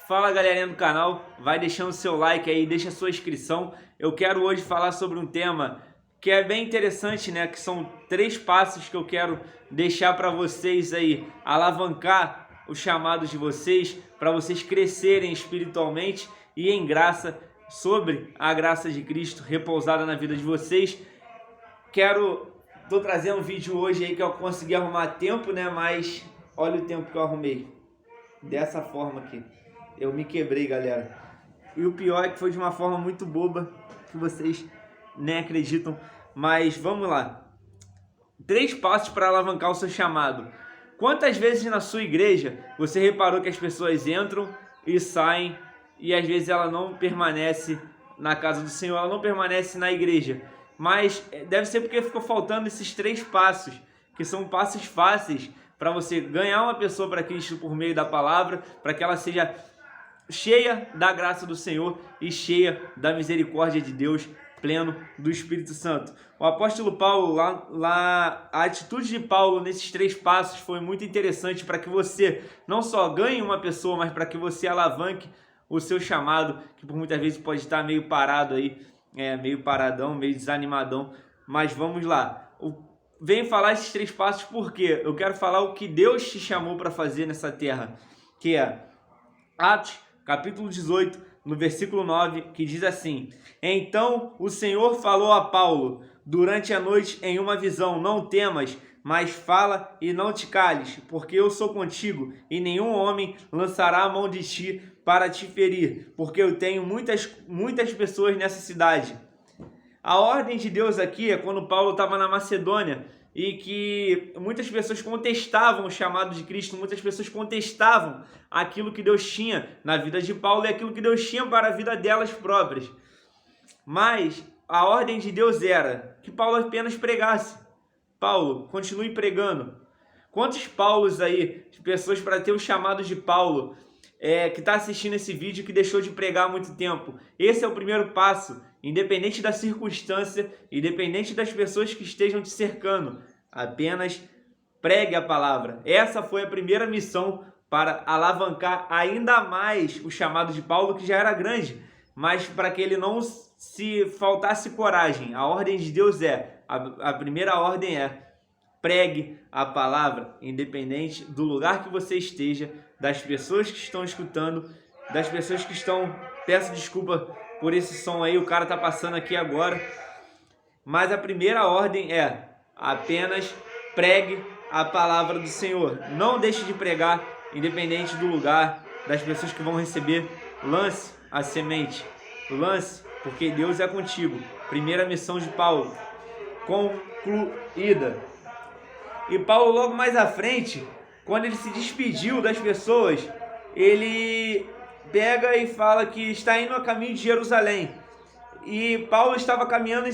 Fala galerinha do canal, vai deixando seu like aí, deixa sua inscrição. Eu quero hoje falar sobre um tema que é bem interessante, né? Que são 3 passos que eu quero deixar para vocês aí, alavancar os chamados de vocês, para vocês crescerem espiritualmente e em graça, sobre a graça de Cristo repousada na vida de vocês. Tô trazendo um vídeo hoje aí que eu consegui arrumar tempo, né? Mas olha o tempo que eu arrumei, dessa forma aqui. Eu me quebrei, galera. E o pior é que foi de uma forma muito boba, que vocês nem acreditam. Mas vamos lá. 3 passos para alavancar o seu chamado. Quantas vezes na sua igreja você reparou que as pessoas entram e saem e às vezes ela não permanece na casa do Senhor, ela não permanece na igreja? Mas deve ser porque ficou faltando esses 3 passos, que são passos fáceis para você ganhar uma pessoa para Cristo por meio da palavra, para que ela seja cheia da graça do Senhor e cheia da misericórdia de Deus, pleno do Espírito Santo. O apóstolo Paulo, a atitude de Paulo nesses 3 passos foi muito interessante para que você não só ganhe uma pessoa, mas para que você alavanque o seu chamado, que por muitas vezes pode estar meio parado aí, meio paradão, meio desanimadão. Mas vamos lá. Venho falar esses 3 passos porque eu quero falar o que Deus te chamou para fazer nessa terra, que é Atos capítulo 18, no versículo 9, que diz assim: Então o Senhor falou a Paulo durante a noite em uma visão: Não temas, mas fala e não te cales, porque eu sou contigo, e nenhum homem lançará a mão de ti para te ferir, porque eu tenho muitas pessoas nessa cidade. A ordem de Deus aqui é quando Paulo estava na Macedônia e que muitas pessoas contestavam o chamado de Cristo, muitas pessoas contestavam aquilo que Deus tinha na vida de Paulo e aquilo que Deus tinha para a vida delas próprias. Mas a ordem de Deus era que Paulo apenas pregasse. Paulo, continue pregando. Quantos Paulos aí, de pessoas para ter o chamado de Paulo, que está assistindo esse vídeo, que deixou de pregar há muito tempo? Esse é o primeiro passo, independente da circunstância, independente das pessoas que estejam te cercando, apenas pregue a palavra. Essa foi a primeira missão para alavancar ainda mais o chamado de Paulo, que já era grande, mas para que ele não se faltasse coragem. A ordem de Deus a primeira ordem pregue a palavra, independente do lugar que você esteja, das pessoas que estão escutando, das pessoas que estão... Peço desculpa por esse som aí, o cara tá passando aqui agora. Mas a primeira ordem apenas pregue a palavra do Senhor. Não deixe de pregar, independente do lugar, das pessoas que vão receber. Lance a semente, lance, porque Deus é contigo. Primeira missão de Paulo concluída. E Paulo, logo mais à frente, quando ele se despediu das pessoas, ele pega e fala que está indo a caminho de Jerusalém. E Paulo estava caminhando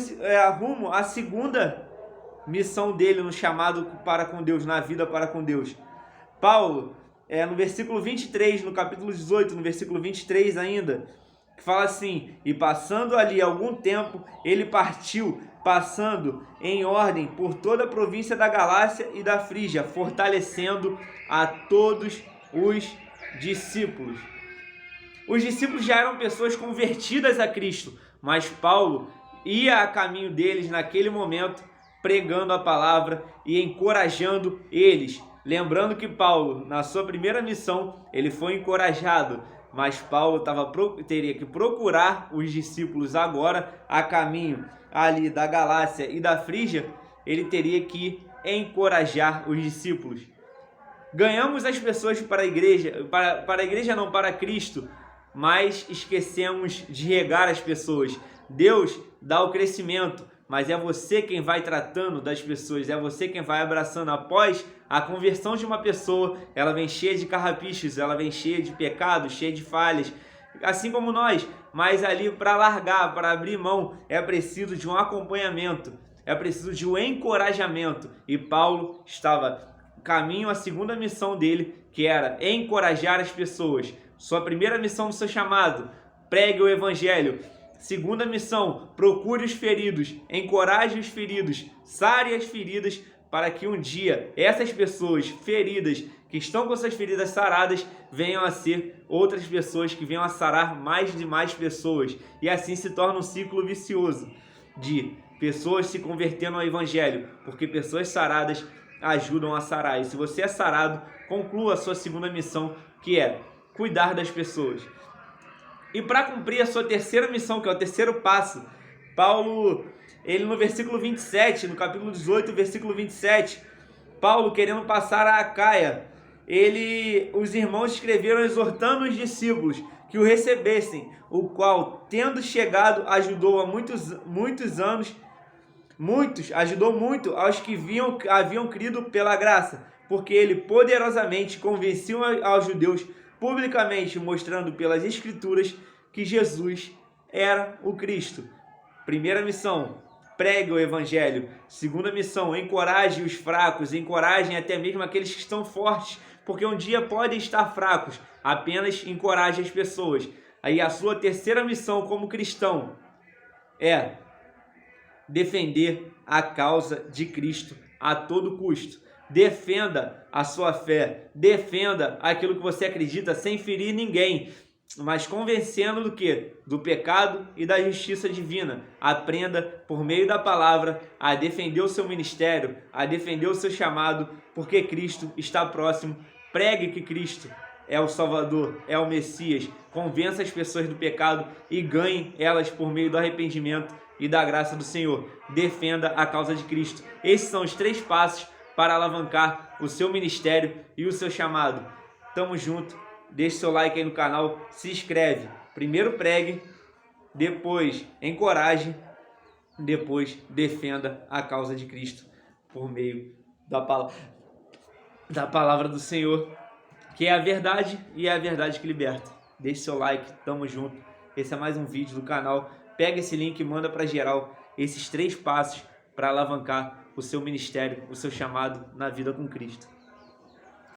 rumo à segunda missão dele no chamado para com Deus, na vida para com Deus. Paulo, no versículo 23, no capítulo 18, no versículo 23 ainda, que fala assim: E passando ali algum tempo, ele partiu, passando em ordem por toda a província da Galácia e da Frígia, fortalecendo a todos os discípulos. Os discípulos já eram pessoas convertidas a Cristo, mas Paulo ia a caminho deles naquele momento, pregando a palavra e encorajando eles. Lembrando que Paulo, na sua primeira missão, ele foi encorajado, mas Paulo teria que procurar os discípulos agora a caminho ali da Galácia e da Frígia. Ele teria que encorajar os discípulos. Ganhamos as pessoas para a igreja, para Cristo, mas esquecemos de regar as pessoas. Deus dá o crescimento, mas é você quem vai tratando das pessoas, é você quem vai abraçando. Após a conversão de uma pessoa, ela vem cheia de carrapichos, ela vem cheia de pecados, cheia de falhas, assim como nós. Mas ali, para largar, para abrir mão, é preciso de um acompanhamento, é preciso de um encorajamento. E Paulo estava caminho à segunda missão dele, que era encorajar as pessoas. Sua primeira missão do seu chamado: pregue o evangelho. Segunda missão: procure os feridos, encoraje os feridos, sare as feridas, para que um dia essas pessoas feridas, que estão com suas feridas saradas venham a ser outras pessoas que venham a sarar mais e mais pessoas. E assim se torna um ciclo vicioso de pessoas se convertendo ao evangelho, porque pessoas saradas ajudam a sarar. E se você é sarado, conclua a sua segunda missão, que é cuidar das pessoas. E para cumprir a sua terceira missão, que é o terceiro passo, Paulo, ele no versículo 27, no capítulo 18, versículo 27, Paulo, querendo passar a Acaia, os irmãos escreveram exortando os discípulos que o recebessem, o qual, tendo chegado, ajudou a ajudou muito aos que haviam crido pela graça, porque ele poderosamente convenceu aos judeus publicamente, mostrando pelas escrituras que Jesus era o Cristo. Primeira missão, pregue o evangelho. Segunda missão, encoraje os fracos, encorajem até mesmo aqueles que estão fortes, porque um dia podem estar fracos, apenas encoraje as pessoas. Aí a sua terceira missão como cristão é defender a causa de Cristo a todo custo. Defenda a sua fé, defenda aquilo que você acredita sem ferir ninguém, mas convencendo do quê? Do pecado e da justiça divina. Aprenda por meio da palavra a defender o seu ministério, a defender o seu chamado, porque Cristo está próximo. Pregue que Cristo é o Salvador, é o Messias. Convença as pessoas do pecado e ganhe elas por meio do arrependimento e da graça do Senhor. Defenda a causa de Cristo. Esses são os 3 passos para alavancar o seu ministério e o seu chamado. Tamo junto. Deixe seu like aí no canal, se inscreve. Primeiro pregue, depois encoraje, depois defenda a causa de Cristo por meio da palavra do Senhor, que é a verdade e é a verdade que liberta. Deixe seu like, tamo junto. Esse é mais um vídeo do canal. Pega esse link e manda para geral esses 3 passos para alavancar o seu ministério, o seu chamado na vida com Cristo.